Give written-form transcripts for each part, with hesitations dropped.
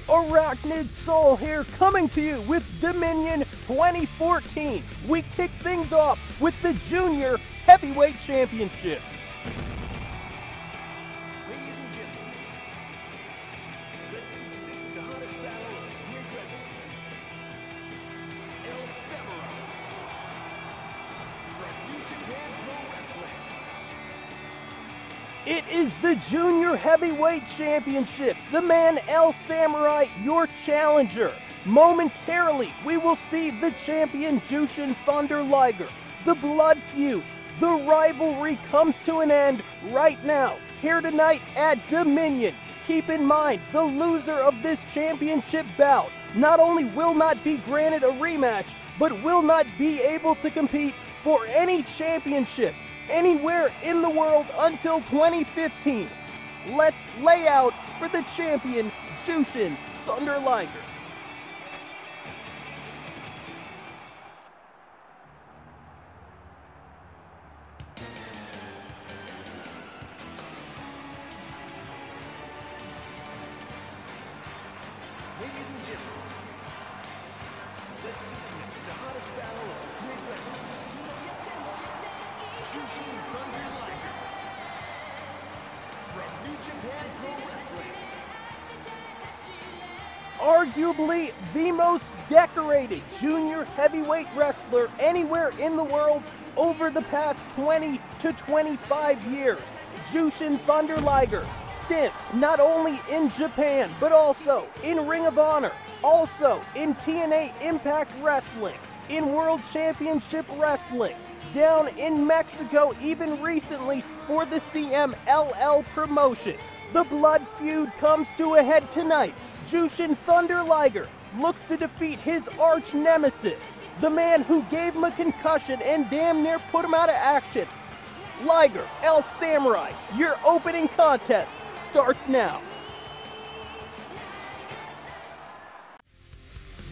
Arachnid Soul here, coming to you with Dominion 2014. We kick things off with the Junior Heavyweight Championship. Ladies and gentlemen, let's see today the hottest battle of PPV. El Samurai from New Japan Pro Wrestling. It is the Junior Heavyweight Championship. The man El Samurai, your challenger. Momentarily, we will see the champion Jushin Thunder Liger. The blood feud, the rivalry comes to an end right now, here tonight at Dominion. Keep in mind, the loser of this championship bout not only will not be granted a rematch, but will not be able to compete for any championship anywhere in the world until 2015. Let's lay out for the champion, Jushin Thunder Liger. Ladies and gentlemen, let's see tonight the hottest battle of PPV. Jushin Thunder Liger from New Japan Pro Wrestling. Arguably the most decorated junior heavyweight wrestler anywhere in the world over the past 20 to 25 years. Jushin Thunder Liger stints not only in Japan, but also in Ring of Honor, also in TNA Impact Wrestling, in World Championship Wrestling, down in Mexico even recently for the CMLL promotion. The blood feud comes to a head tonight. Jushin Thunder Liger looks to defeat his arch nemesis, the man who gave him a concussion and damn near put him out of action. Liger, El Samurai, your opening contest starts now.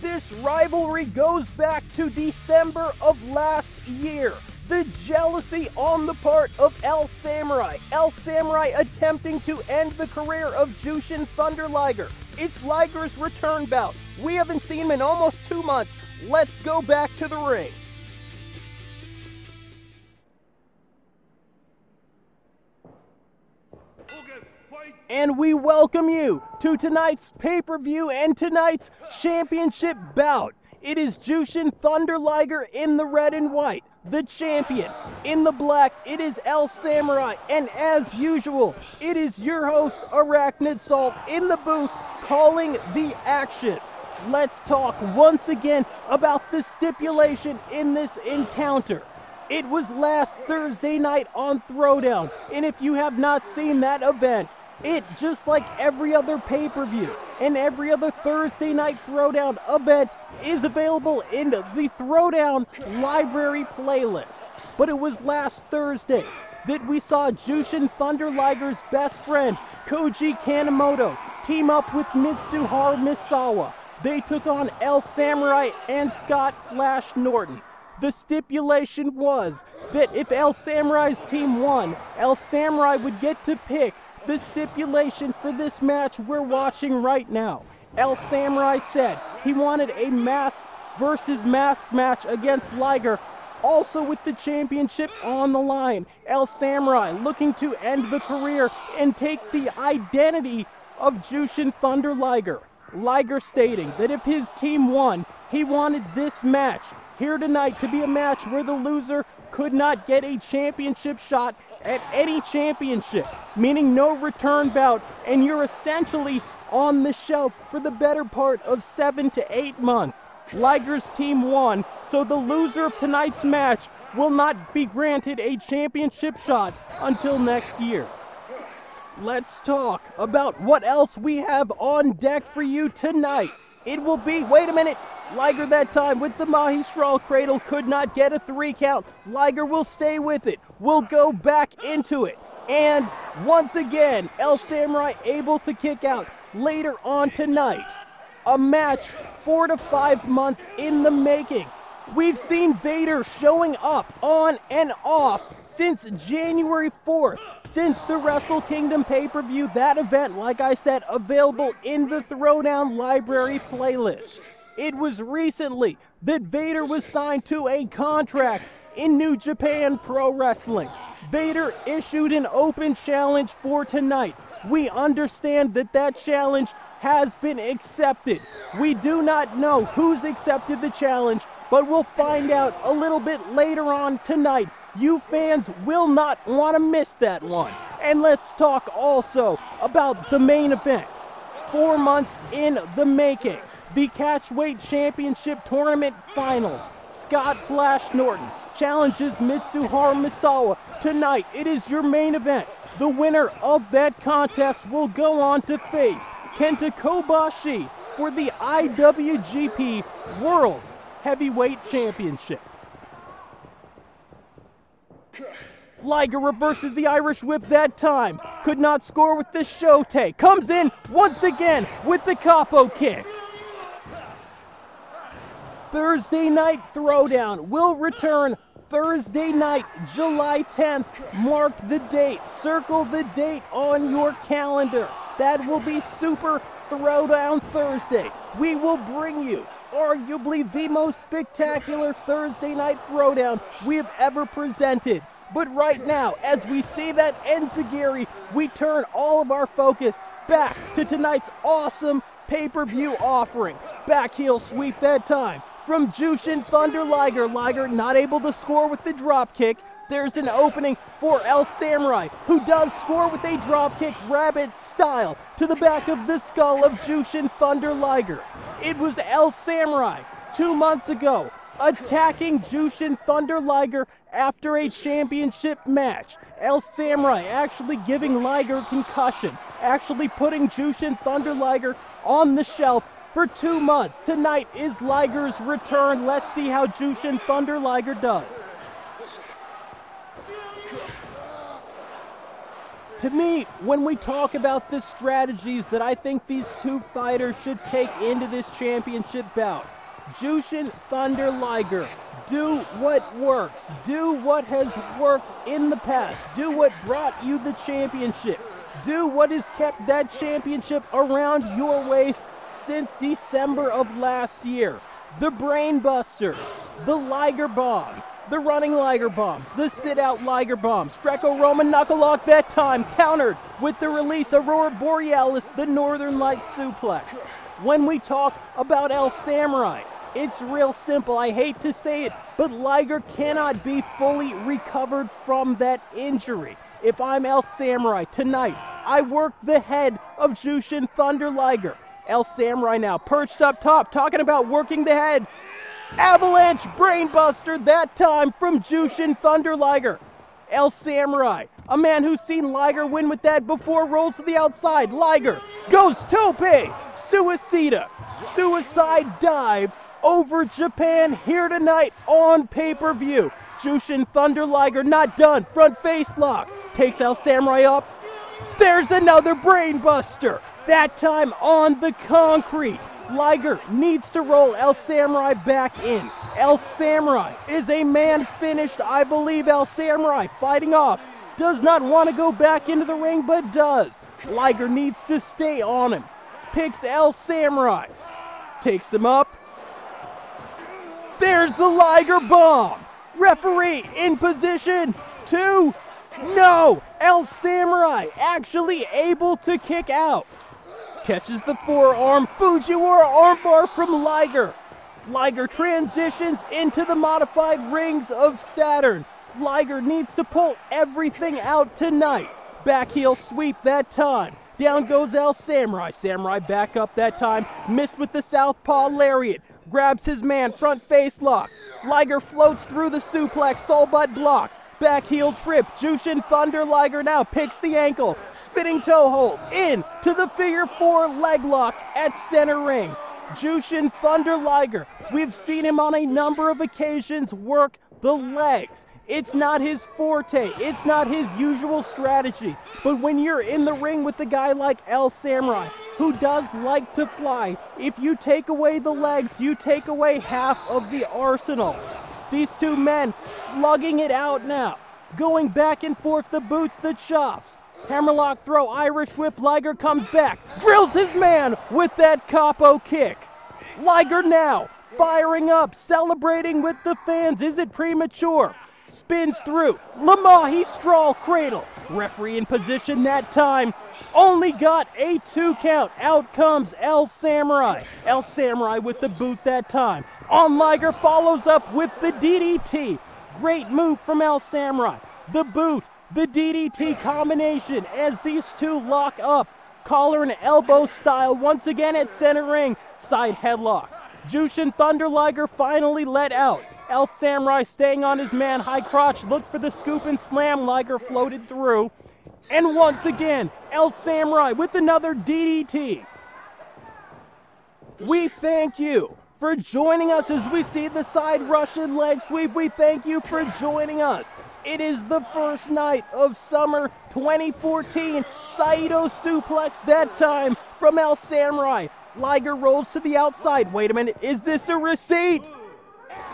This rivalry goes back to December of last year. The jealousy on the part of El Samurai. El Samurai attempting to end the career of Jushin Thunder Liger. It's Liger's return bout. We haven't seen him in almost 2 months. Let's go back to the ring. And we welcome you to tonight's pay-per-view and tonight's championship bout. It is Jushin Thunder Liger in the red and white, the champion. In the black, it is El Samurai, and as usual, it is your host, Arachnid Soul, in the booth calling the action. Let's talk once again about the stipulation in this encounter. It was last Thursday night on Throwdown, and if you have not seen that event, it, just like every other pay-per-view and every other Thursday night Throwdown event, is available in the Throwdown library playlist. But it was last Thursday that we saw Jushin Thunder Liger's best friend, Koji Kanemoto, team up with Mitsuharu Misawa. They took on El Samurai and Scott Flash Norton. The stipulation was that if El Samurai's team won, El Samurai would get to pick the stipulation for this match we're watching right now. El Samurai said he wanted a mask versus mask match against Liger, also with the championship on the line. El Samurai looking to end the career and take the identity of Jushin Thunder Liger. Liger stating that if his team won, he wanted this match here tonight to be a match where the loser could not get a championship shot at any championship, meaning no return bout, and you're essentially on the shelf for the better part of 7 to 8 months. Liger's team won, so the loser of tonight's match will not be granted a championship shot until next year. Let's talk about what else we have on deck for you tonight. It will be, wait a minute, Liger that time with the Mahi Straw Cradle could not get a 3 count. Liger will stay with it. We'll go back into it. And once again, El Samurai able to kick out later on tonight. A match 4 to 5 months in the making. We've seen Vader showing up on and off since January 4th, since the Wrestle Kingdom pay-per-view. That event, like I said, available in the Throwdown library playlist. It was recently that Vader was signed to a contract in New Japan Pro Wrestling. Vader issued an open challenge for tonight. We understand that that challenge has been accepted. We do not know who's accepted the challenge, but we'll find out a little bit later on tonight. You fans will not want to miss that one. And let's talk also about the main event. 4 months in the making. The Catchweight Championship Tournament Finals. Scott Flash Norton challenges Mitsuharu Misawa. Tonight, it is your main event. The winner of that contest will go on to face Kenta Kobashi for the IWGP World Heavyweight Championship. Liger reverses the Irish Whip that time. Could not score with the Shote. Comes in once again with the Capo kick. Thursday Night Throwdown will return Thursday night, July 10th. Mark the date. Circle the date on your calendar. That will be Super Throwdown Thursday. We will bring you arguably the most spectacular Thursday Night Throwdown we have ever presented. But right now, as we see that enziguri, we turn all of our focus back to tonight's awesome pay-per-view offering. Back heel sweep that time from Jushin Thunder Liger. Liger not able to score with the drop kick. There's an opening for El Samurai, who does score with a dropkick rabbit style to the back of the skull of Jushin Thunder Liger. It was El Samurai 2 months ago attacking Jushin Thunder Liger after a championship match. El Samurai actually giving Liger concussion, actually putting Jushin Thunder Liger on the shelf for 2 months. Tonight is Liger's return. Let's see how Jushin Thunder Liger does. To me, when we talk about the strategies that I think these two fighters should take into this championship bout, Jushin Thunder Liger, do what works, do what has worked in the past, do what brought you the championship, do what has kept that championship around your waist since December of last year. The Brain Busters, the Liger Bombs, the Running Liger Bombs, the Sit-Out Liger Bombs, Greco-Roman Knuckle Lock that time, countered with the release of Aurora Borealis, the Northern Light Suplex. When we talk about El Samurai, it's real simple. I hate to say it, but Liger cannot be fully recovered from that injury. If I'm El Samurai tonight, I work the head of Jushin Thunder Liger. El Samurai now perched up top, talking about working the head. Avalanche Brainbuster that time from Jushin Thunder Liger. El Samurai, a man who's seen Liger win with that before, rolls to the outside. Liger goes tope, suicida, suicide dive over Japan here tonight on pay-per-view. Jushin Thunder Liger not done, front face lock, takes El Samurai up. There's another Brainbuster, that time on the concrete. Liger needs to roll El Samurai back in. El Samurai is a man finished. I believe El Samurai fighting off. Does not want to go back into the ring, but does. Liger needs to stay on him. Picks El Samurai. Takes him up. There's the Liger Bomb. Referee in position 2. No! El Samurai actually able to kick out. Catches the forearm. Fujiwara armbar from Liger. Liger transitions into the modified rings of Saturn. Liger needs to pull everything out tonight. Back heel sweep that time. Down goes El Samurai. Samurai back up that time. Missed with the southpaw lariat. Grabs his man. Front face lock. Liger floats through the suplex. Soul butt block. Back heel trip. Jushin Thunder Liger now picks the ankle. Spinning toe hold. In to the figure 4 leg lock at center ring. Jushin Thunder Liger. We've seen him on a number of occasions work the legs. It's not his forte. It's not his usual strategy. But when you're in the ring with a guy like El Samurai, who does like to fly. If you take away the legs, you take away half of the arsenal. These two men slugging it out now. Going back and forth, the boots, the chops. Hammerlock throw, Irish whip, Liger comes back. Drills his man with that capo kick. Liger now firing up, celebrating with the fans. Is it premature? Spins through. Lamahi straw cradle. Referee in position that time. Only got a 2 count. Out comes El Samurai. El Samurai with the boot that time. On Liger, follows up with the DDT. Great move from El Samurai. The boot, the DDT combination as these two lock up. Collar and elbow style once again at center ring. Side headlock. Jushin Thunder Liger finally let out. El Samurai staying on his man, high crotch, looked for the scoop and slam. Liger floated through. And once again, El Samurai with another DDT. We thank you for joining us as we see the side Russian leg sweep. We thank you for joining us. It is the first night of summer 2014. Saito suplex that time from El Samurai. Liger rolls to the outside. Wait a minute, is this a receipt?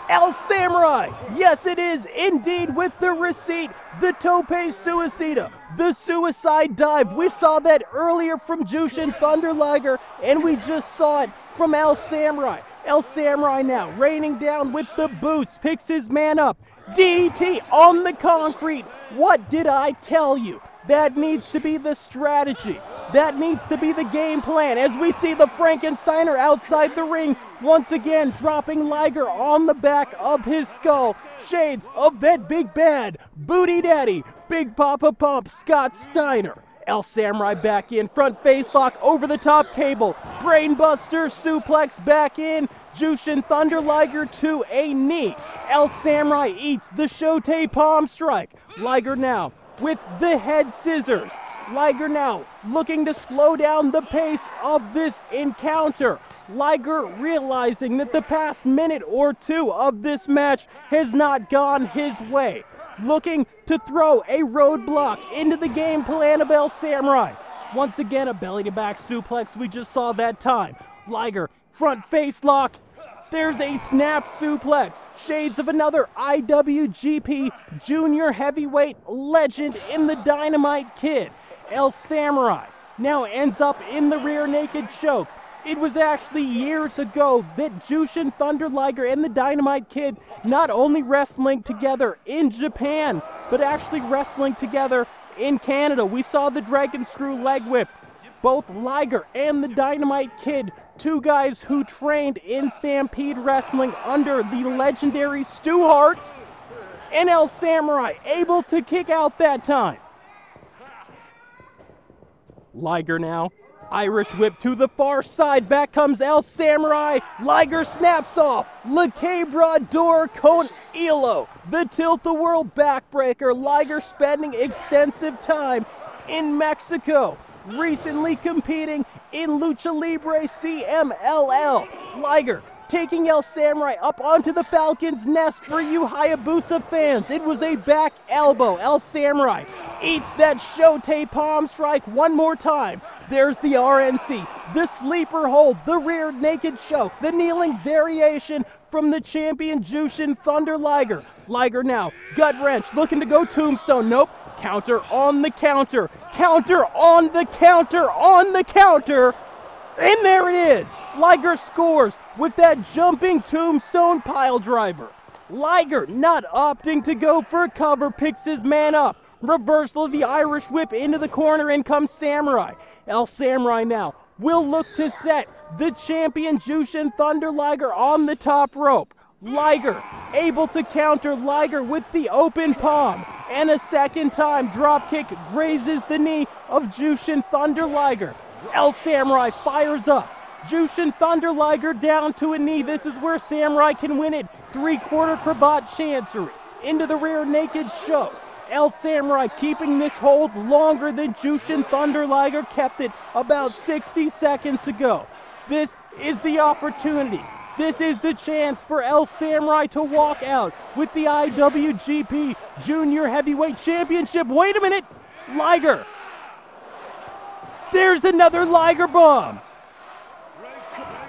El Samurai, yes it is indeed with the receipt. The tope suicida, the suicide dive. We saw that earlier from Jushin Thunder Liger, and we just saw it from El Samurai. El Samurai now raining down with the boots, picks his man up. DDT on the concrete. What did I tell you? That needs to be the strategy. That needs to be the game plan as we see the Frankensteiner outside the ring. Once again, dropping Liger on the back of his skull. Shades of that big bad booty daddy, Big Papa Pump, Scott Steiner. El Samurai back in, front face lock over the top cable. Brainbuster suplex back in. Jushin Thunder Liger to a knee. El Samurai eats the Shote palm strike. Liger now with the head scissors. Liger now looking to slow down the pace of this encounter. Liger realizing that the past minute or two of this match has not gone his way. Looking to throw a roadblock into the game plan of El Samurai. Once again, a belly to back suplex we just saw that time. Liger, front face lock. There's a snap suplex. Shades of another IWGP Junior Heavyweight legend in the Dynamite Kid. El Samurai now ends up in the rear naked choke. It was actually years ago that Jushin Thunder Liger and the Dynamite Kid not only wrestling together in Japan, but actually wrestling together in Canada. We saw the Dragon Screw leg whip. Both Liger and the Dynamite Kid, two guys who trained in Stampede Wrestling under the legendary Stu Hart, and El Samurai able to kick out that time. Liger now. Irish whip to the far side. Back comes El Samurai. Liger snaps off. Le Quebrador con Hilo. The tilt-the-world backbreaker. Liger spending extensive time in Mexico. Recently competing in Lucha Libre CMLL. Liger taking El Samurai up onto the Falcon's Nest for you Hayabusa fans. It was a back elbow. El Samurai eats that Shote palm strike one more time. There's the RNC, the sleeper hold, the rear naked choke, the kneeling variation from the champion Jushin Thunder Liger. Liger now, gut wrench, looking to go tombstone. Nope. Counter on the counter. Counter on the counter on the counter. And there it is. Liger scores with that jumping tombstone pile driver. Liger not opting to go for cover, picks his man up. Reversal of the Irish whip into the corner, in comes Samurai. El Samurai now will look to set the champion Jushin Thunder Liger on the top rope. Liger able to counter Liger with the open palm. And a second time drop kick grazes the knee of Jushin Thunder Liger. El Samurai fires up. Jushin Thunder Liger down to a knee. This is where Samurai can win it. Three-quarter cravat chancery. Into the rear naked choke. El Samurai keeping this hold longer than Jushin Thunder Liger kept it about 60 seconds ago. This is the opportunity. This is the chance for El Samurai to walk out with the IWGP Junior Heavyweight Championship. Wait a minute. Liger There's another Liger bomb.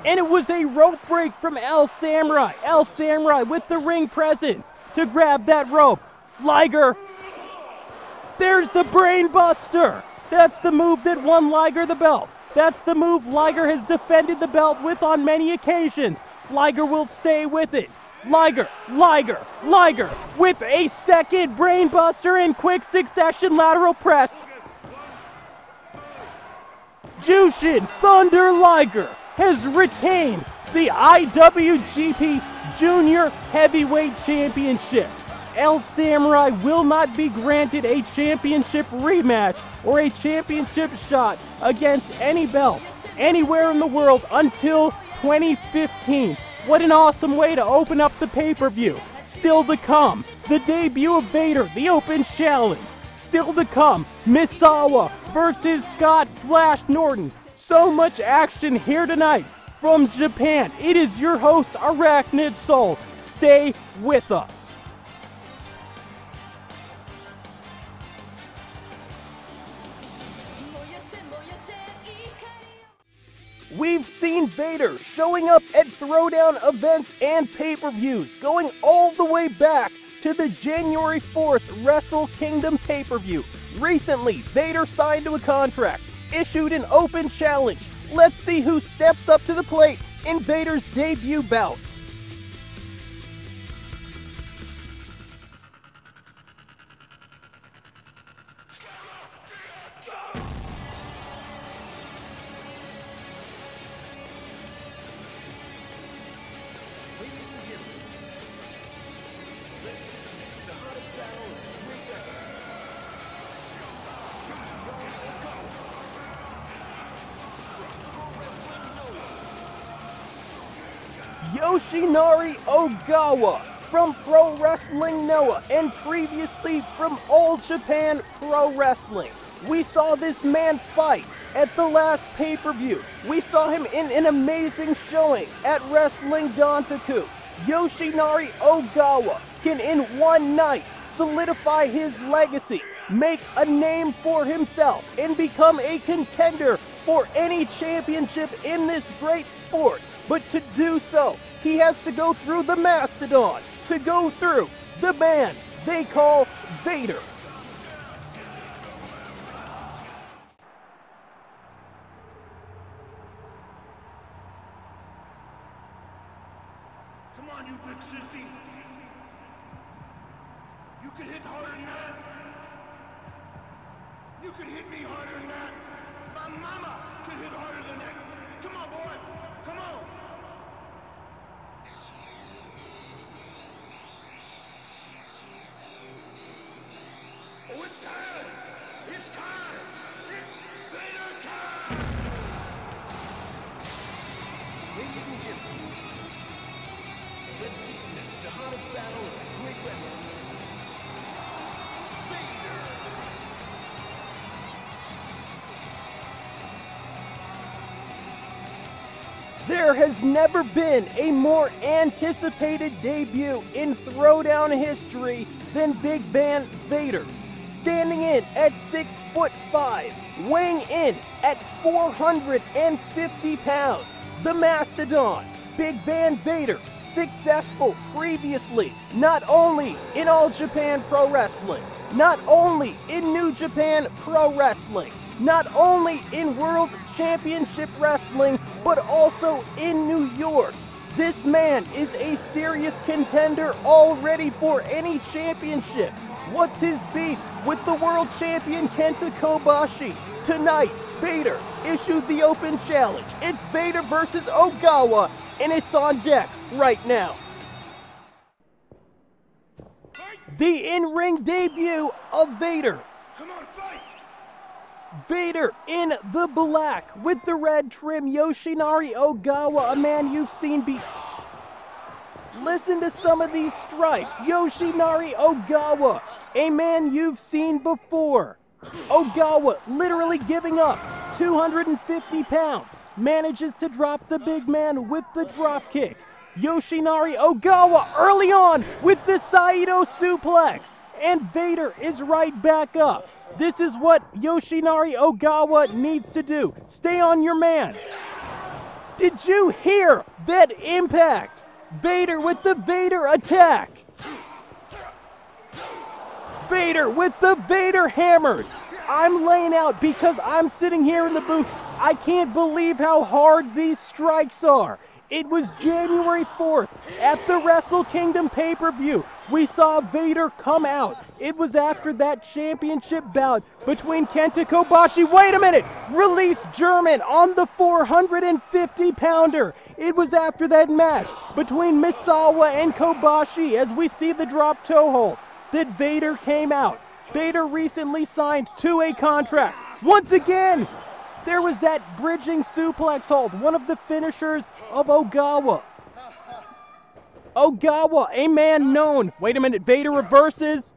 And it was a rope break from El Samurai. El Samurai with the ring presence to grab that rope. Liger. There's the brain buster. That's the move that won Liger the belt. That's the move Liger has defended the belt with on many occasions. Liger will stay with it. Liger, Liger, Liger with a second brain buster in quick succession lateral press. Jushin Thunder Liger has retained the IWGP Junior Heavyweight Championship. El Samurai will not be granted a championship rematch or a championship shot against any belt anywhere in the world until 2015. What an awesome way to open up the pay-per-view. Still to come, the debut of Vader, the Open Challenge. Still to come, Misawa versus Scott Flash Norton. So much action here tonight from Japan. It is your host, Arachnid Soul. Stay with us. We've seen Vader showing up at Throwdown events and pay-per-views, going all the way back to the January 4th Wrestle Kingdom pay-per-view. Recently, Vader signed to a contract, issued an open challenge. Let's see who steps up to the plate in Vader's debut bout. Yoshinari Ogawa from Pro Wrestling Noah and previously from All Japan Pro Wrestling. We saw this man fight at the last pay-per-view. We saw him in an amazing showing at Wrestling Dontaku. Yoshinari Ogawa can in one night solidify his legacy, make a name for himself, and become a contender for any championship in this great sport. But to do so, he has to go through the mastodon, to go through the man they call Vader. Come on, you big sissy. You can hit harder than that. You can hit me harder than that. My mama can hit harder than that. Come on, boy. Come on. Oh, it's time. It's time. It's Vader time. Ladies and gentlemen, let's see tonight the hottest battle of great wrestling. Vader. There has never been a more anticipated debut in Throwdown history than Big Van Vader's. Standing in at 6'5", weighing in at 450 pounds, the Mastodon, Big Van Vader, successful previously, not only in All Japan Pro Wrestling, not only in New Japan Pro Wrestling, not only in World Championship Wrestling, but also in New York. This man is a serious contender already for any championship. What's his beef with the world champion Kenta Kobashi? Tonight, Vader issued the open challenge. It's Vader versus Ogawa, and it's on deck right now. The in-ring debut of Vader. Come on, fight. Vader in the black with the red trim. Yoshinari Ogawa, a man you've seen be... Listen to some of these strikes. Yoshinari Ogawa, a man you've seen before. Ogawa literally giving up 250 pounds. Manages to drop the big man with the drop kick. Yoshinari Ogawa early on with the Saito suplex. And Vader is right back up. This is what Yoshinari Ogawa needs to do. Stay on your man. Did you hear that impact? Vader with the Vader attack. Vader with the Vader hammers. I'm laying out because I'm sitting here in the booth. I can't believe how hard these strikes are. It was January 4th at the Wrestle Kingdom pay-per-view. We saw Vader come out. It was after that championship bout between Kenta Kobashi. Wait a minute! Release German on the 450-pounder. It was after that match between Misawa and Kobashi as we see the drop toe hold that Vader came out. Vader recently signed to a contract. Once again, there was that bridging suplex hold, one of the finishers of Ogawa. Ogawa, a man known. Wait a minute, Vader reverses.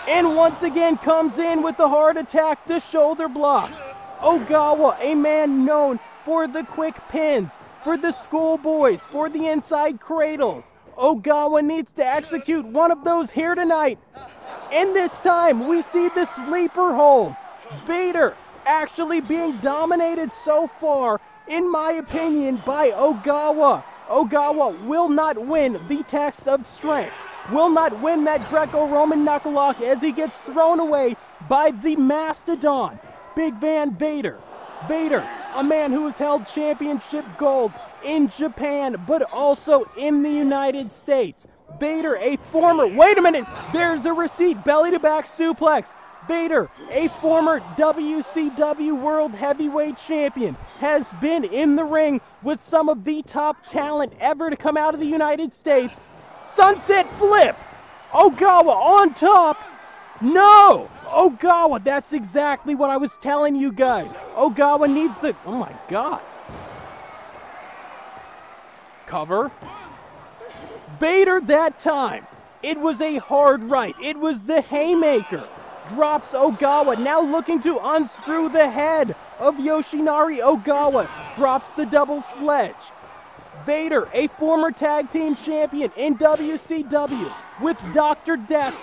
And once again comes in with the hard attack, the shoulder block. Ogawa, a man known for the quick pins, for the schoolboys, for the inside cradles. Ogawa needs to execute one of those here tonight. And this time we see the sleeper hold. Vader actually being dominated so far, in my opinion, by Ogawa. Ogawa will not win the test of strength, will not win that Greco-Roman knuckle-lock as he gets thrown away by the Mastodon, Big Van Vader. Vader, a man who has held championship gold in Japan, but also in the United States. Vader, a former, wait a minute, there's a receipt, belly-to-back suplex. Vader, a former WCW World Heavyweight Champion, has been in the ring with some of the top talent ever to come out of the United States. Sunset flip! Ogawa on top! No! Ogawa, that's exactly what I was telling you guys. Ogawa needs the, oh my God. Cover. Vader that time, it was a hard right. It was the haymaker. Drops Ogawa, now looking to unscrew the head of Yoshinari Ogawa. Drops the double sledge. Vader, a former tag team champion in WCW with Dr. Death,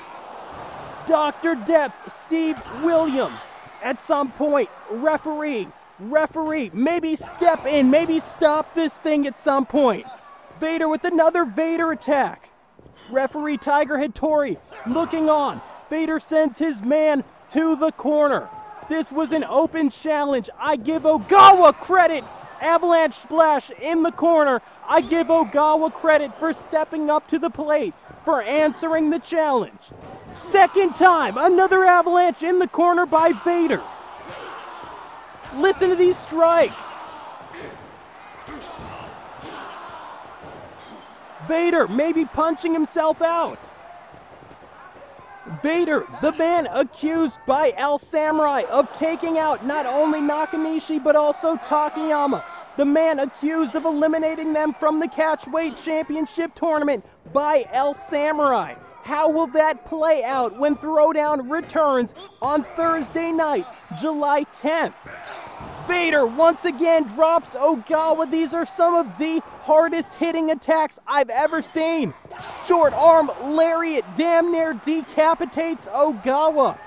Steve Williams. At some point, referee, maybe step in, maybe stop this thing at some point. Vader with another Vader attack. Referee Tiger Hattori looking on. Vader sends his man to the corner. This was an open challenge. I give Ogawa credit. Avalanche splash in the corner. I give Ogawa credit for stepping up to the plate, for answering the challenge. Second time, another avalanche in the corner by Vader. Listen to these strikes. Vader maybe punching himself out. Vader, the man accused by El Samurai of taking out not only Nakanishi but also Takayama. The man accused of eliminating them from the Catchweight Championship tournament by El Samurai. How will that play out when Throwdown returns on Thursday night, July 10th? Vader once again drops Ogawa. These are some of the hardest hitting attacks I've ever seen. Short arm lariat damn near decapitates Ogawa.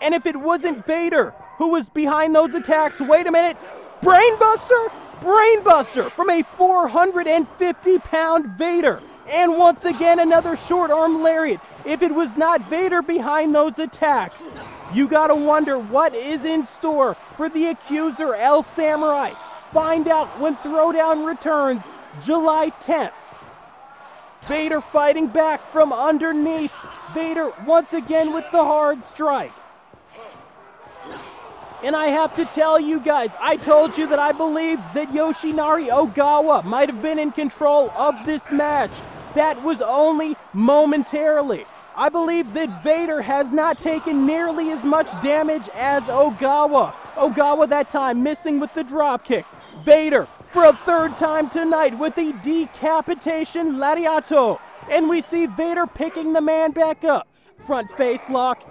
And if it wasn't Vader who was behind those attacks, wait a minute, Brainbuster? Brainbuster from a 450-pound Vader. And once again, another short arm lariat. If it was not Vader behind those attacks, you gotta wonder what is in store for the accuser El Samurai. Find out when Throwdown returns July 10th. Vader fighting back from underneath. Vader once again with the hard strike. And I have to tell you guys, I told you that I believed that Yoshinari Ogawa might have been in control of this match. That was only momentarily. I believe that Vader has not taken nearly as much damage as Ogawa. Ogawa that time missing with the dropkick. Vader for a third time tonight with the decapitation lariato. And we see Vader picking the man back up. Front face lock.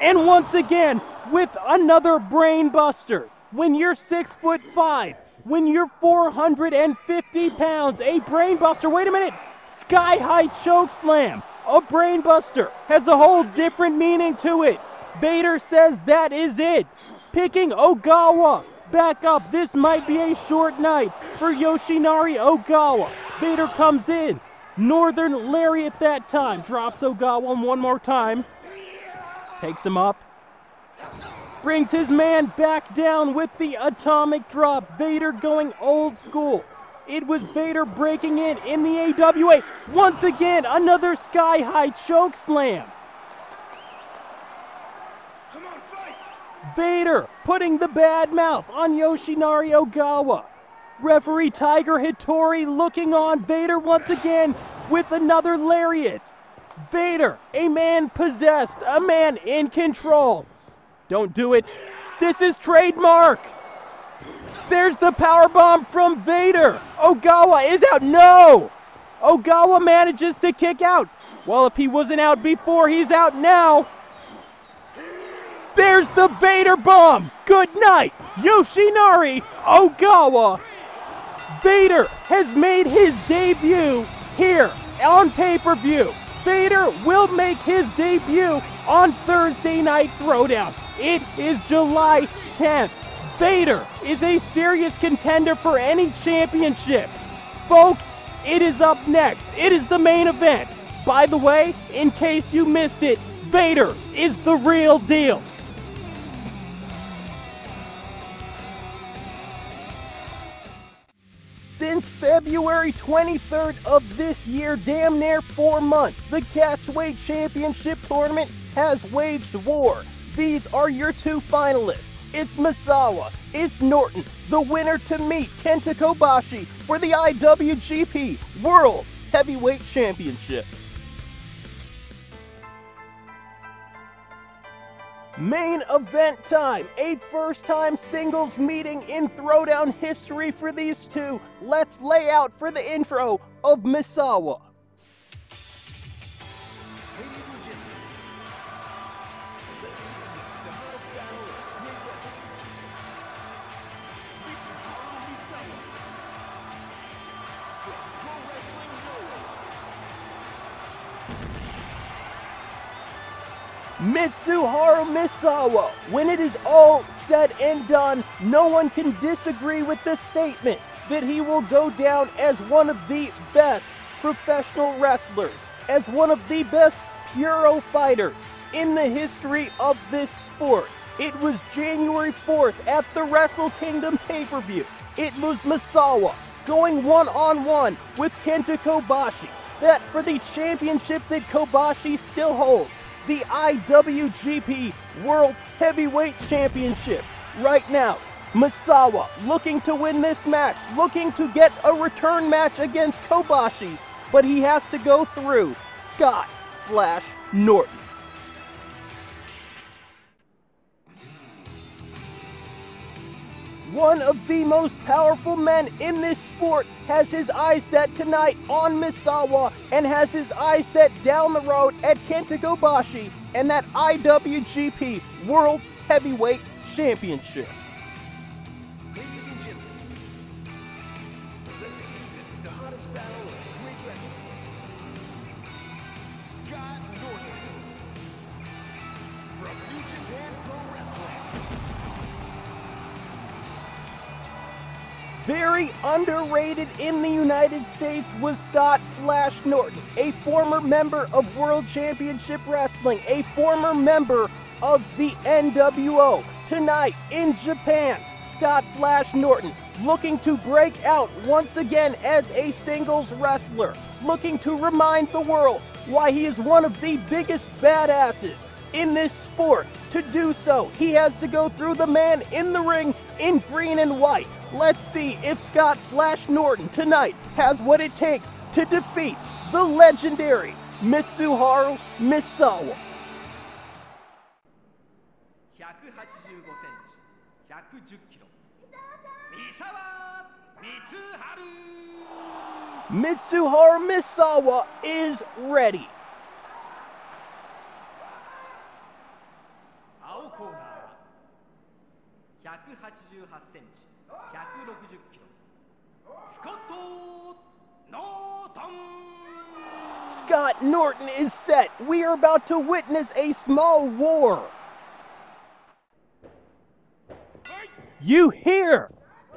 And once again with another brain buster. When you're 6'5", when you're 450 pounds, a brain buster. Wait a minute. Sky high choke slam. A brainbuster has a whole different meaning to it. Vader says that is it. Picking Ogawa back up. This might be a short night for Yoshinari Ogawa. Vader comes in. Northern lariat that time. Drops Ogawa one more time. Takes him up. Brings his man back down with the atomic drop. Vader going old school. It was Vader breaking in the AWA. Once again, another sky-high choke slam. Come on, fight! Vader putting the bad mouth on Yoshinari Ogawa. Referee Tiger Hattori looking on. Vader once again with another lariat. Vader, a man possessed, a man in control. Don't do it. This is trademark. There's the powerbomb from Vader. Ogawa is out. No! Ogawa manages to kick out. Well, if he wasn't out before, he's out now. There's the Vader bomb. Good night, Yoshinari Ogawa. Vader has made his debut here on pay-per-view. Vader will make his debut on Thursday Night Throwdown. It is July 10th. Vader is a serious contender for any championship. Folks, it is up next. It is the main event. By the way, in case you missed it, Vader is the real deal. Since February 23rd of this year, damn near 4 months, the Catchweight Championship Tournament has waged war. These are your two finalists. It's Misawa, it's Norton, the winner to meet Kenta Kobashi for the IWGP World Heavyweight Championship. Main event time, a first-time singles meeting in Throwdown history for these two. Let's lay out for the intro of Misawa. Mitsuharu Misawa. When it is all said and done, no one can disagree with the statement that he will go down as one of the best professional wrestlers, as one of the best Puro fighters in the history of this sport. It was January 4th at the Wrestle Kingdom pay-per-view. It was Misawa going one-on-one with Kenta Kobashi. That for the championship that Kobashi still holds. The IWGP World Heavyweight Championship. Right now, Misawa looking to win this match, looking to get a return match against Kobashi, but he has to go through Scott Flash Norton. One of the most powerful men in this sport has his eyes set tonight on Misawa and has his eyes set down the road at Kenta Kobashi and that IWGP World Heavyweight Championship. Ladies and gentlemen, let's see the hottest battle of great wrestling. Scott Norton from New Japan Pro Wrestling. Very underrated in the United States was Scott Flash Norton, a former member of World Championship Wrestling, a former member of the NWO. Tonight in Japan, Scott Flash Norton looking to break out once again as a singles wrestler, looking to remind the world why he is one of the biggest badasses in this sport. To do so, he has to go through the man in the ring in green and white. Let's see if Scott Flash Norton tonight has what it takes to defeat the legendary Mitsuharu Misawa. 185cm、110キロ、Misawa Mitsuharu Misawa is ready. 青コーナー、188cm、160キロ、スコット・ノートン。Scott Norton is set. We are about to witness a small war. You hear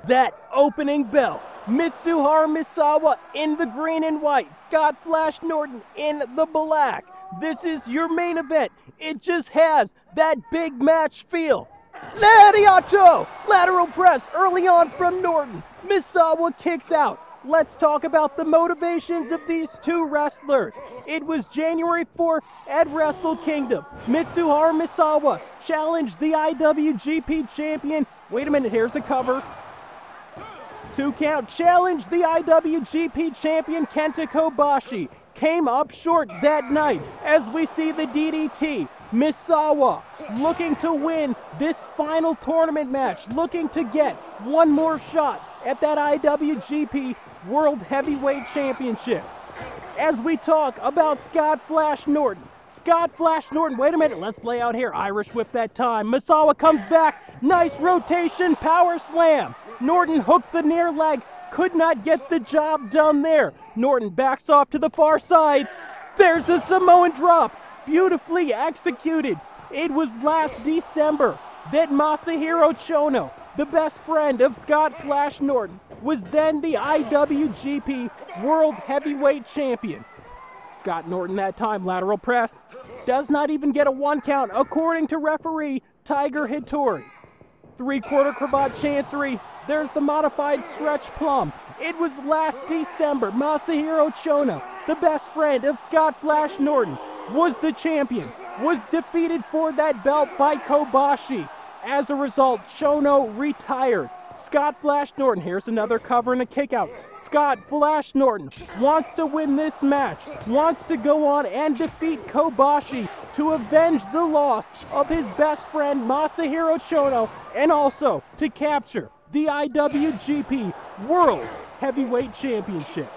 that opening bell. Mitsuharu Misawa in the green and white. Scott Flash Norton in the black. This is your main event. It just has that big match feel. Lariato! Lateral press early on from Norton. Misawa kicks out. Let's talk about the motivations of these two wrestlers. It was January 4th at Wrestle Kingdom. Mitsuharu Misawa challenged the IWGP champion. Wait a minute, here's a cover. 2 count. Challenged the IWGP champion Kenta Kobashi. Came up short that night as we see the DDT. Misawa looking to win this final tournament match, looking to get one more shot at that IWGP World Heavyweight Championship. As we talk about Scott Flash Norton. Scott Flash Norton, wait a minute, let's lay out here. Irish whip that time. Misawa comes back. Nice rotation, power slam. Norton hooked the near leg. Could not get the job done there. Norton backs off to the far side. There's a Samoan drop. Beautifully executed. It was last December that Masahiro Chono, the best friend of Scott Flash Norton, was then the IWGP World Heavyweight Champion. Scott Norton that time, lateral press. Does not even get a 1 count according to referee Tiger Hattori. 3/4 cravat chancery. There's the modified stretch plum. It was last December. Masahiro Chono, the best friend of Scott Flash Norton, was the champion, was defeated for that belt by Kobashi. As a result, Chono retired. Scott Flash Norton, here's another cover and a kick out. Scott Flash Norton wants to win this match, wants to go on and defeat Kobashi to avenge the loss of his best friend Masahiro Chono, and also to capture the IWGP World Heavyweight Championship.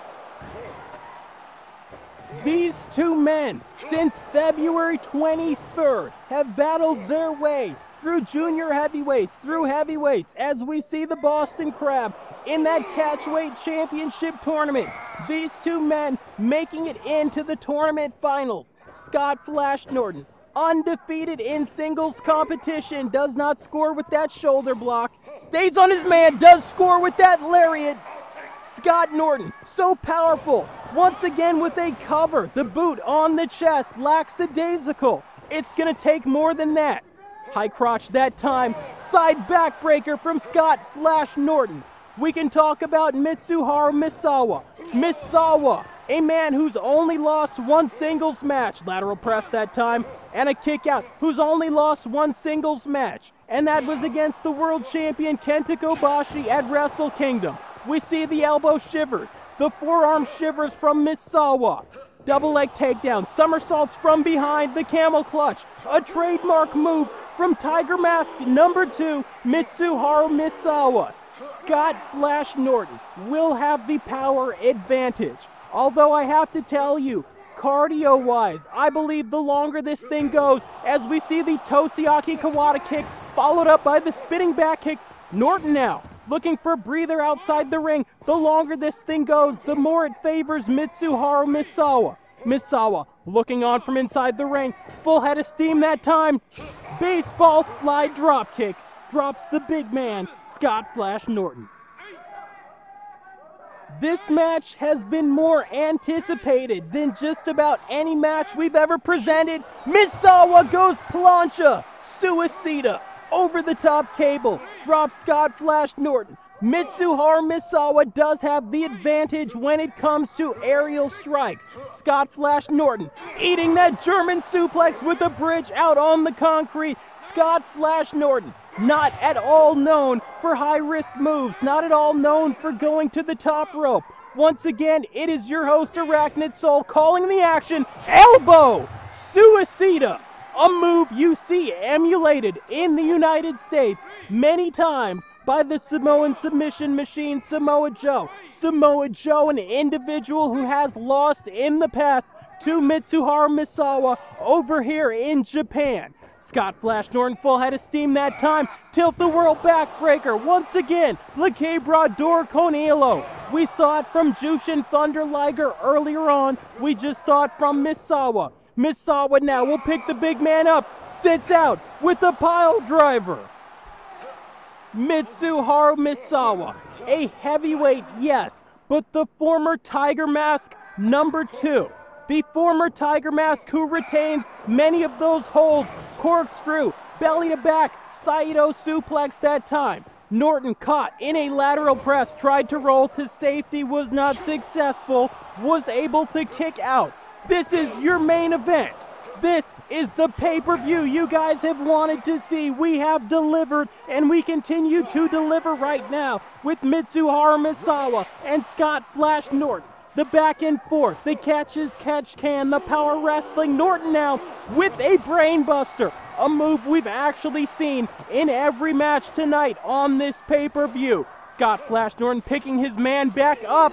These two men, since February 23rd, have battled their way through junior heavyweights, through heavyweights, as we see the Boston Crab in that catchweight championship tournament. These two men making it into the tournament finals. Scott Flash Norton, undefeated in singles competition, does not score with that shoulder block, stays on his man, does score with that lariat. Scott Norton, so powerful, once again with a cover, the boot on the chest, lackadaisical. It's gonna take more than that. High crotch that time, side backbreaker from Scott Flash Norton. We can talk about Mitsuharu Misawa. Misawa, a man who's only lost one singles match, lateral press that time, and a kick out, who's only lost one singles match, and that was against the world champion Kenta Kobashi at Wrestle Kingdom. We see the elbow shivers, the forearm shivers from Misawa. Double leg takedown, somersaults from behind, the camel clutch, a trademark move from Tiger Mask number 2, Mitsuharu Misawa. Scott Flash Norton will have the power advantage. Although I have to tell you, cardio-wise, I believe the longer this thing goes, as we see the Toshiaki Kawada kick, followed up by the spinning back kick, Norton now looking for a breather outside the ring. The longer this thing goes, the more it favors Mitsuharu Misawa. Misawa looking on from inside the ring, full head of steam that time. Baseball slide drop kick, drops the big man, Scott Flash Norton. This match has been more anticipated than just about any match we've ever presented. Misawa goes plancha, suicida, over the top cable, drops Scott Flash Norton. Mitsuharu Misawa does have the advantage when it comes to aerial strikes. Scott Flash Norton eating that German suplex with a bridge out on the concrete. Scott Flash Norton, not at all known for high-risk moves, not at all known for going to the top rope. Once again, it is your host, Arachnid Soul, calling the action. Elbow suicida. A move you see emulated in the United States many times by the Samoan submission machine Samoa Joe. Samoa Joe, an individual who has lost in the past to Mitsuharu Misawa over here in Japan. Scott Flash Norton full head of steam that time. Tilt the world backbreaker once again. Le Quebrador con Hilo. We saw it from Jushin Thunder Liger earlier on. We just saw it from Misawa. Misawa now will pick the big man up, sits out with the pile driver. Mitsuharu Misawa, a heavyweight, yes, but the former Tiger Mask #2. The former Tiger Mask who retains many of those holds, corkscrew, belly to back, Saito suplex that time. Norton caught in a lateral press, tried to roll to safety, was not successful, was able to kick out. This is your main event. This is the pay-per-view you guys have wanted to see. We have delivered, and we continue to deliver right now with Mitsuharu Misawa and Scott Flash Norton. The back and forth, the catch-as-catch-can, the power wrestling. Norton now with a brainbuster, a move we've actually seen in every match tonight on this pay-per-view. Scott Flash Norton picking his man back up.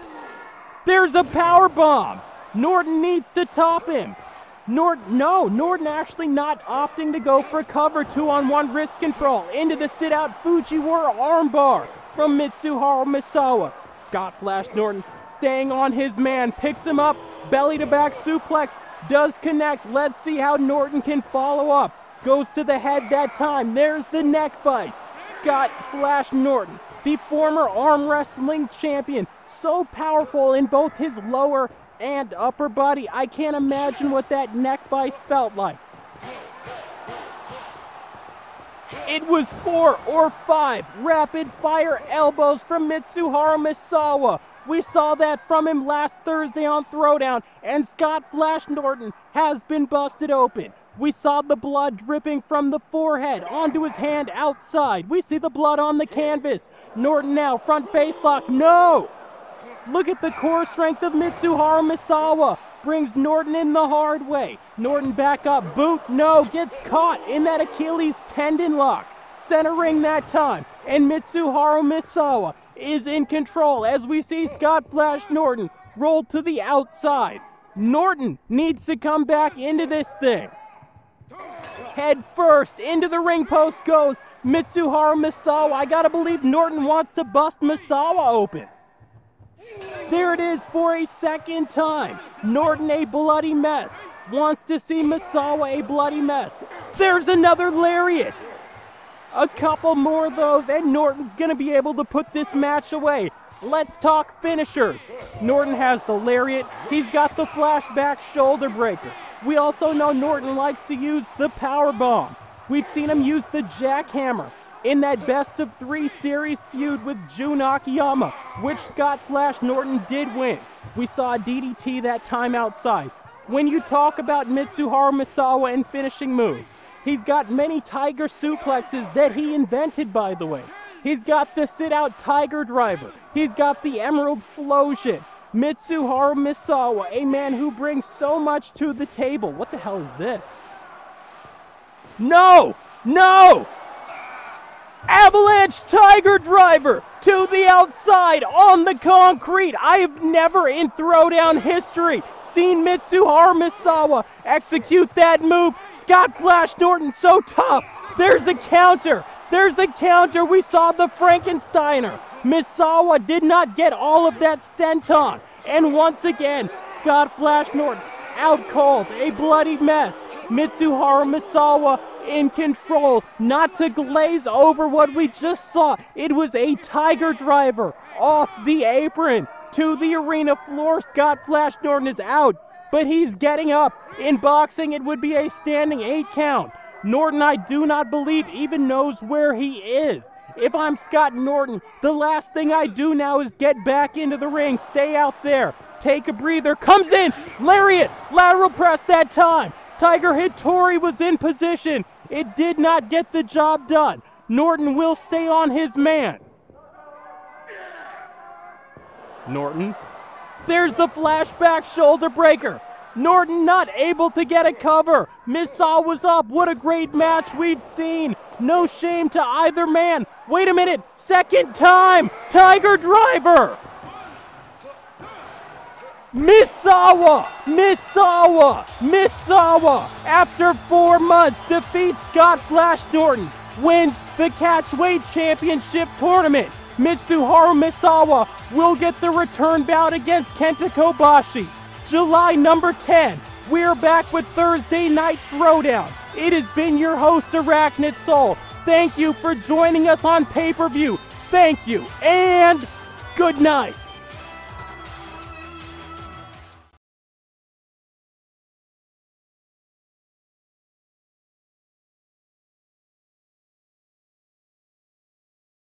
There's a power bomb. Norton needs to top him. Norton actually not opting to go for cover. 2-on-1 wrist control into the sit-out Fujiwara armbar from Mitsuharu Misawa. Scott Flash Norton staying on his man, picks him up, belly to back suplex, does connect. Let's see how Norton can follow up. Goes to the head that time. There's the neck vice. Scott Flash Norton, the former arm wrestling champion, so powerful in both his lower and upper body. I can't imagine what that neck vice felt like. It was 4 or 5 rapid-fire elbows from Mitsuharu Misawa. We saw that from him last Thursday on Throwdown, and Scott Flash Norton has been busted open. We saw the blood dripping from the forehead onto his hand outside. We see the blood on the canvas. Norton now, front face lock, no! Look at the core strength of Mitsuharu Misawa. Brings Norton in the hard way. Norton back up, boot, no, gets caught in that Achilles tendon lock. Centering that time, and Mitsuharu Misawa is in control as we see Scott Flash Norton roll to the outside. Norton needs to come back into this thing. Head first into the ring post goes Mitsuharu Misawa. I gotta believe Norton wants to bust Misawa open. There it is for a second time. Norton a bloody mess. Wants to see Misawa a bloody mess. There's another lariat. A couple more of those and Norton's gonna be able to put this match away. Let's talk finishers. Norton has the lariat. He's got the flashback shoulder breaker. We also know Norton likes to use the power bomb. We've seen him use the jackhammer in that best-of-3 series feud with Jun Akiyama, which Scott Flash Norton did win. We saw a DDT that time outside. When you talk about Mitsuharu Misawa and finishing moves, he's got many tiger suplexes that he invented, by the way. He's got the sit-out tiger driver. He's got the emerald flosion. Mitsuharu Misawa, a man who brings so much to the table. What the hell is this? No! No! Avalanche Tiger Driver to the outside on the concrete. I have never in Throwdown history seen Mitsuharu Misawa execute that move. Scott Flash Norton so tough. There's a counter. There's a counter. We saw the Frankensteiner. Misawa did not get all of that senton. And once again, Scott Flash Norton out cold, a bloody mess. Mitsuharu Misawa in control, not to glaze over what we just saw. It was a tiger driver off the apron to the arena floor. Scott Flash Norton is out, but he's getting up. In boxing, it would be a standing 8 count. Norton, I do not believe, even knows where he is. If I'm Scott Norton, the last thing I do now is get back into the ring, stay out there, take a breather, comes in, lariat, lateral press that time. Tiger Hattori was in position. It did not get the job done. Norton will stay on his man. Norton. There's the flashback shoulder breaker. Norton not able to get a cover. Misawa was up. What a great match we've seen. No shame to either man. Wait a minute. Second time. Tiger driver. Misawa, after 4 months, defeats Scott Flash Norton, wins the Catchweight Championship tournament. Mitsuharu Misawa will get the return bout against Kenta Kobashi. July number 10, we're back with Thursday Night Throwdown. It has been your host, Arachnid Soul. Thank you for joining us on pay-per-view. Thank you, and good night.